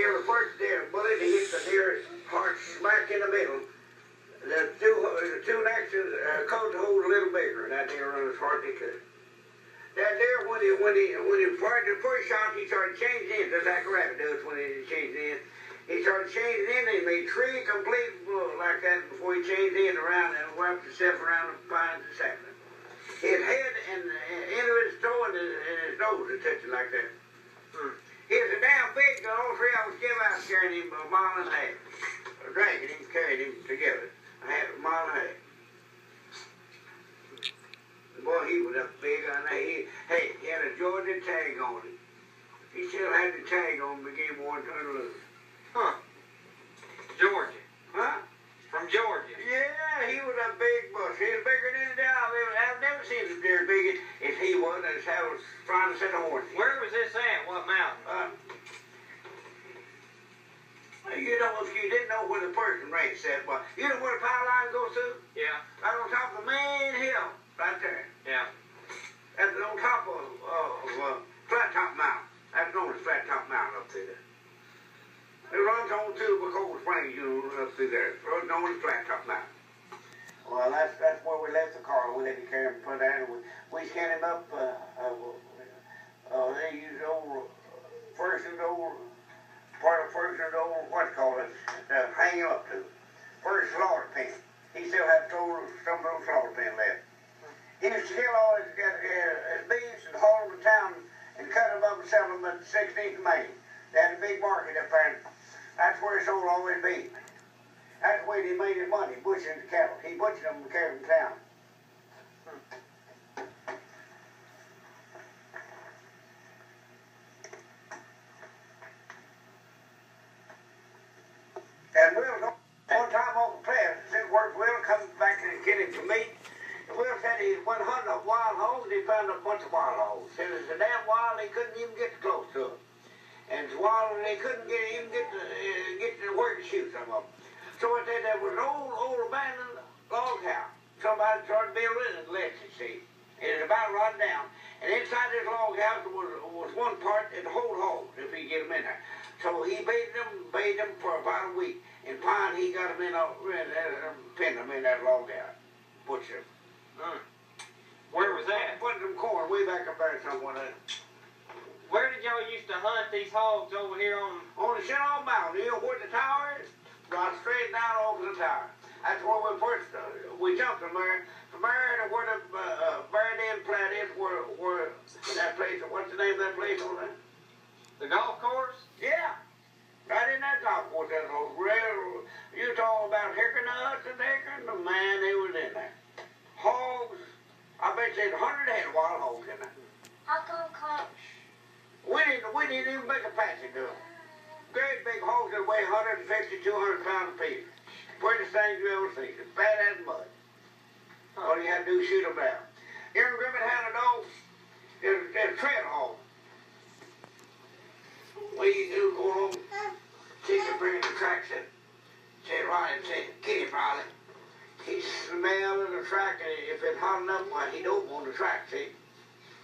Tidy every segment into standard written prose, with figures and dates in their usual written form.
deer, the first deer, bullet hit the deer's heart smack in the middle. The two next to the coat hole a little bigger, and that deer run as hard as he could. That deer, when he fired the first shot, he started changing in, just like a rabbit does when he changes in. He started changing in, and he made 3 complete like that before he changed in around and wrapped himself around the pines and sapling. His head and into his toe and his nose was touching like that. He was a damn big, all 3 of us came out carrying him a mile and a half. Dragging him, carrying him together. A mile and a half. Boy, he was up big on that. He had a Georgia tag on him. He still had the tag on him, but gave one turn loose. Huh. Georgia. Huh? From Georgia. Yeah, he was a big bush. He was bigger than the dog. I've never seen a deer as big as he was, as I was trying to set a horse. Where was this at? What mountain? You know, if you didn't know where the person range said, well, you know where the power line goes to? Yeah. Right on top of the main hill, right there. Yeah. That's on top of Flat Top Mountain. That's known as Flat Top Mountain up through there. It runs on through the Cold Springs, you know, up through there. It runs known as Flat Top Mountain. Well, that's where we left the car. We had to carry him and put down. We scanned him up. They used old Ferguson's old part of Ferguson's old, what's called it, hang him up to. First slaughter pen. He still had some of those slaughter pen left. He used to kill all his beeves and haul them to town and cut them up and sell them at the 16th of May. They had a big market up there. That's where he sold all his beef. That's the way he made his money, butchering the cattle. He butchered them and carried them to town. And one time on the press, Will come back and get him to meet. And Will said he went hunting up wild hogs and he found a bunch of wild hogs. Said it was so damn wild he couldn't even get close to them. And it's wild and they couldn't even get to where to shoot some of them. So it said there was an old abandoned log house. Somebody started building it and left it, see. It was about run down. And inside this log house was one part that hold hogs if he get them in there. So he baited them for about a week. And Pine, he got them pinned them in that log house. Butchered them. Where was that? Putting them corn way back up there somewhere. Where did y'all used to hunt these hogs over here on the Shinnecock Mountain? You know where the tower is? Right straight down over the tower. That's where we jumped from there. From there to where the Ferndale plat is, where that place, what's the name of that place over there? the golf course? Yeah. Right in that golf course, that old real, you talking about hickory nuts and hickory, the man, they was in there. Hogs, I bet you 100 head of wild hogs in there. How come We didn't even make a passing to them. Great big hogs that weigh 150, 200 pounds apiece. Prettiest things you ever seen. As bad as mud. All you had to do is shoot them down. Here in Griffin had a dog. There's a trail hog. What you do, go home, take the bring the track, say Riley, get him, Riley. He smelling the track, and if it's hot enough, why, he'd open on the track, see?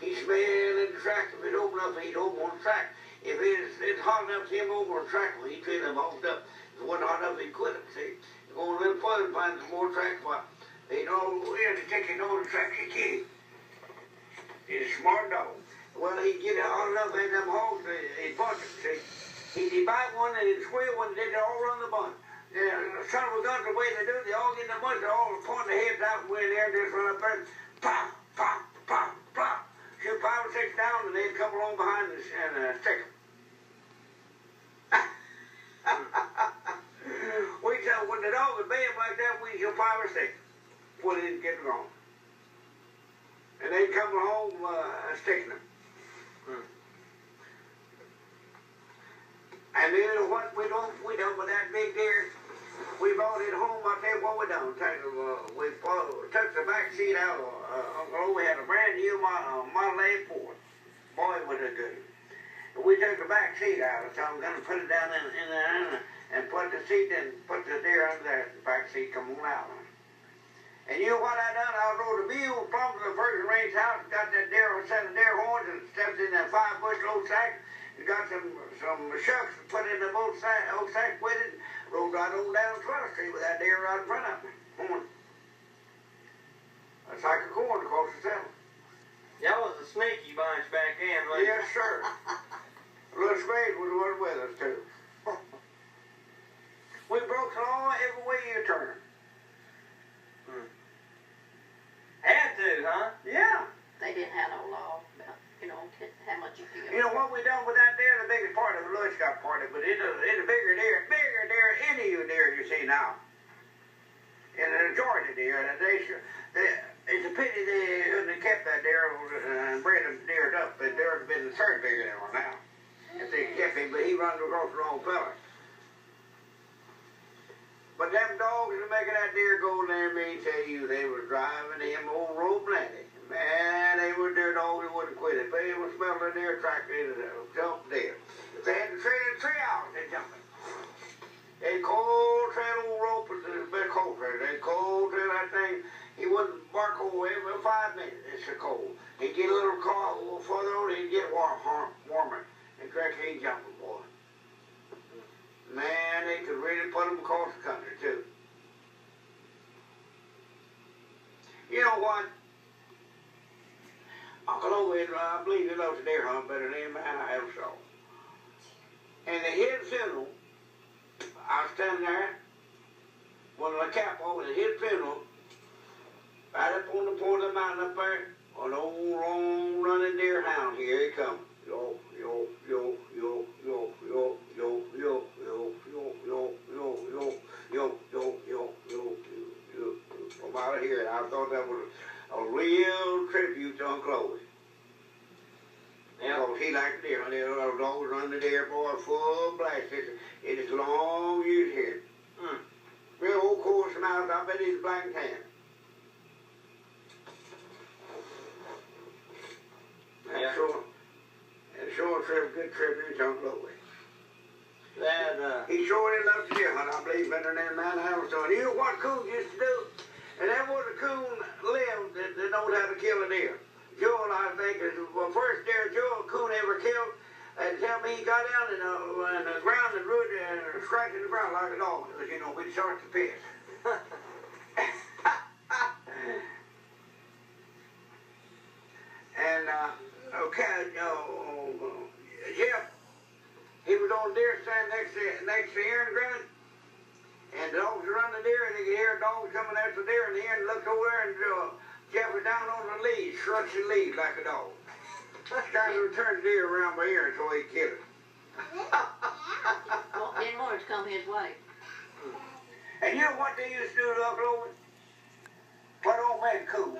He smelling the track, if it open up, he'd open on the track. If it's hot enough to him over on the track, well, he'd fill them hogged up. If it wasn't hot enough, he'd quit them, see? Go a little further and find some more tracks, but they know where to take it over the track, he get him. He's a smart dog. Well, he'd get it hot enough, and them hogs, he'd bunch them, see? He'd bite one, and he'd squeal one, and they'd all run the bunch. The son of a gun, the way they do, they all get in the bunch, they all point their heads out, and we're there, and just run up there, and pop, pop, pop, pop. Shoot 5 or 6 down, and they'd come along behind us and stick them. We tell when the dog would bay him like that, we'd shoot 5 or 6 before they didn't get wrong. And they'd come home sticking them. And you know what we done with that big deer? We brought it home. I tell you what we done. We took the back seat out. We had a brand new Model A Ford. Boy, was it good. We took the back seat out, so I'm going to put it down in there and put the seat in, put the deer under there. The back seat come on out. And you know what I done? I rode a mule from the first range house, got that deer, set of deer horns, and stepped in that 5-bushel load sack, and got some shucks put in the old sack with it, rolled right on down 12th Street with that deer right in front of me. A sack of corn across the center. Y'all was a sneaky bunch back then, wasn't you? Yes, sir. Little Spade was with us, too. We broke the law every way you turn. Had to, huh? Yeah. They didn't have no law about, how much you feel. You know what we done with that deer? The biggest part of the Lewis got part of it, but it's a bigger deer than any of you deer you see now. And the Georgia deer, it's a pity they couldn't have kept that deer and bred them deer up. The deer would have been the third bigger than one now. If they kept him, but he runs across the wrong fella. But them dogs that making that deer go, let me tell you, they was driving him old road blanket. Man, they were their dogs that wouldn't quit it. They would smell the deer track, they'd jump dead. If they had to trail in 3 hours, they'd jump it. They cold trail old rope, it's a bit cold trail. They cold trail that thing. He wouldn't bark over every 5 minutes. It's so cold. He'd get a little further on, he'd get warmer. And correct, he'd jumping, boy. Man, they could really put them across the country, too. You know what? Uncle Owen, I believe he loves the deer hunt better than any man I ever saw. And they hit the funeral. I was standing there, one of the capo, and hit the funeral, right up on the point of the mountain up there, an old long running deer hound. Here he comes. Yo, yo, yo, yo, yo, yo, yo, yo, yo, yo, yo, yo, yo, yo, yo, yo, yo, yo, from out of here. I thought that was a real tribute to Uncle Owen. Because he liked the deer. Those dogs run the deer, boy, full blast. It is long years here. Real old course mouth, I bet he's black and tan. Yeah. Sure good tribute to Uncle Owen. He sure did love the deer hunt, I believe, better than any man I ever saw. You know what coon used to do? And that was a coon lived that knows how to kill a deer. Joel, I think, is the first deer Joel coon ever killed. And tell me he got down in the ground and rooted and scratching the ground like a dog. Because, we'd start to piss. And, Jeff, he was on the deer stand next to Aaron Grant. And the dogs were running the deer, and they could hear dogs coming after the deer, and the Aaron looked over there, and Jeff was down on the leaves, scratching leaves like a dog. Trying to turn the deer around by ear so he'd kill it. Well, didn't want it to come his way. And you know what they used to do to Uncle Owen? Put old man Coon.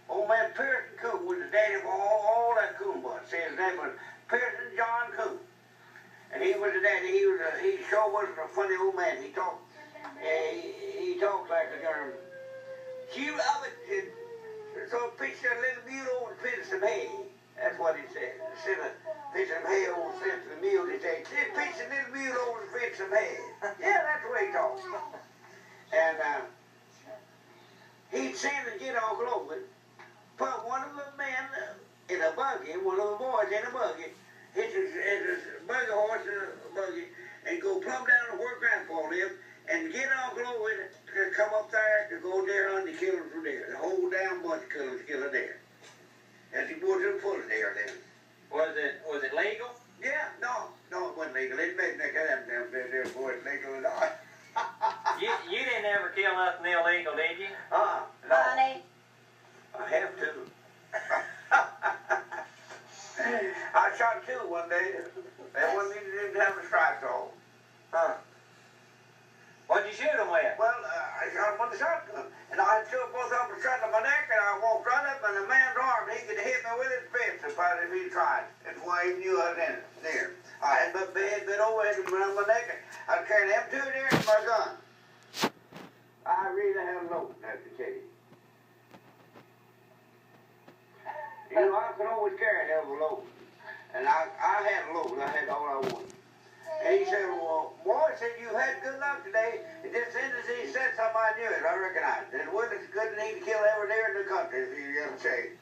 Old man Pearson Coon was the daddy of all that coon bunch. See, his name was Pearson John Coon. And he was the daddy. He sure wasn't a funny old man. He talked like a German. She loved it. So pitched a little mule over the piece of hay. That's what he said. Instead of pitching hay over the fence of the mule, he said, pitch a little mule over the fence of hay. Yeah, that's the way he talked. And he'd send and get Uncle Owen, put one of the men in a buggy, one of the boys in a buggy, hitch his buggy horse in a buggy, and go plumb down to where Grandpa lived, and get Uncle Owen to come up there to go deer hunting to kill him for deer. The whole damn bunch of kill a deer. As he wasn't full of deer then. Was it legal? Yeah, no, it wasn't legal. It made that damn deer boy legal at all. You didn't ever kill nothing illegal, did you? No. Honey. I have to. I shot two one day. That one didn't have a strike on. Huh. What'd you shoot him with? Well, I shot him with a shotgun. And I had two both of them strapped to my neck, and I walked right up in a man's arm, and he could hit me with his fist if he tried. That's why he knew I was in it. There. I had my bed overhead around my neck. I was carrying them two there and my gun. I really had a load, I have to tell you. I can always carry a hell of a load. And I had a load. I had all I wanted. And he said, well, boy, you had good luck today. And just as soon as he said something, I knew it. I recognized it. It wasn't good to need to kill every deer in the country, if you ever say.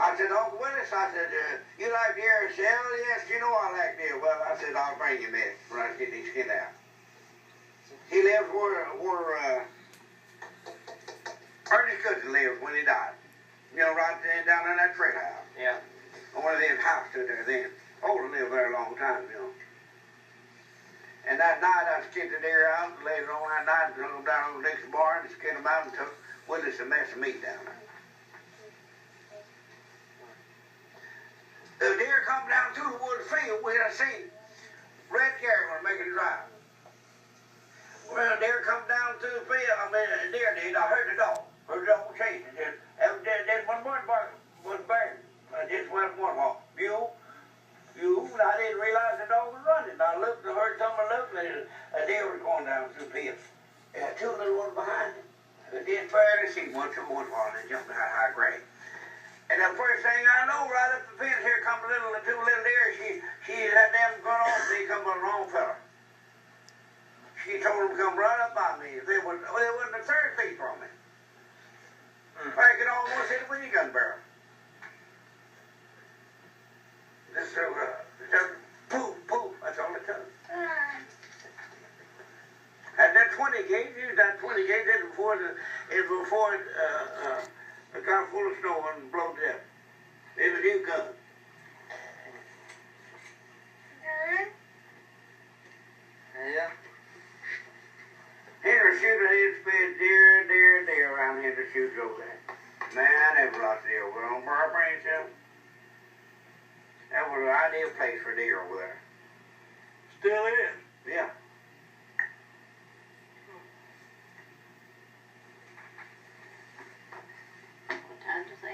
I said, Uncle Willie, Curtis, I said, you like deer? She said, oh, yes, you know I like deer. Well, I said, I'll bring you in when I get these skin out. He lives where Ernest Cook lived when he died. You know, right there down in that freight house. Yeah. One of them houses stood there then. Older lived there a long time, you know. And that night I skinned the deer out, and later on that night, I hung down on the next barn and skinned them out and took with us a mess of meat down there. The deer come down through the wood field, we had seen red caravan making a drive. Well, the deer come down through the field, I mean, the deer did, I heard the dog chasing it. There's one bird barking, one bird. I just went one walk. You, and I didn't realize the dog was running. I looked and heard someone looking, and a deer was going down through the field. Two little ones behind him. I didn't barely see one, while they jumped out high grade. And the first thing I know, right up the fence, here come two little deer. She had them gun on, they come on the wrong fella. She told them to come right up by me. They wasn't a 30 feet from me. I could almost hit it with your gun barrel. Just poof, poof, that's all it took. And that 20 gauge, use that 20 gauge before it got full of snow and blowed it up. It was a new gun. Yeah. Henry shooter, he'd spit deer around here to shoot over there. Man, there was lots of deer over on Barbara Hill. That was an ideal place for deer over there. Still is. Yeah. What time does they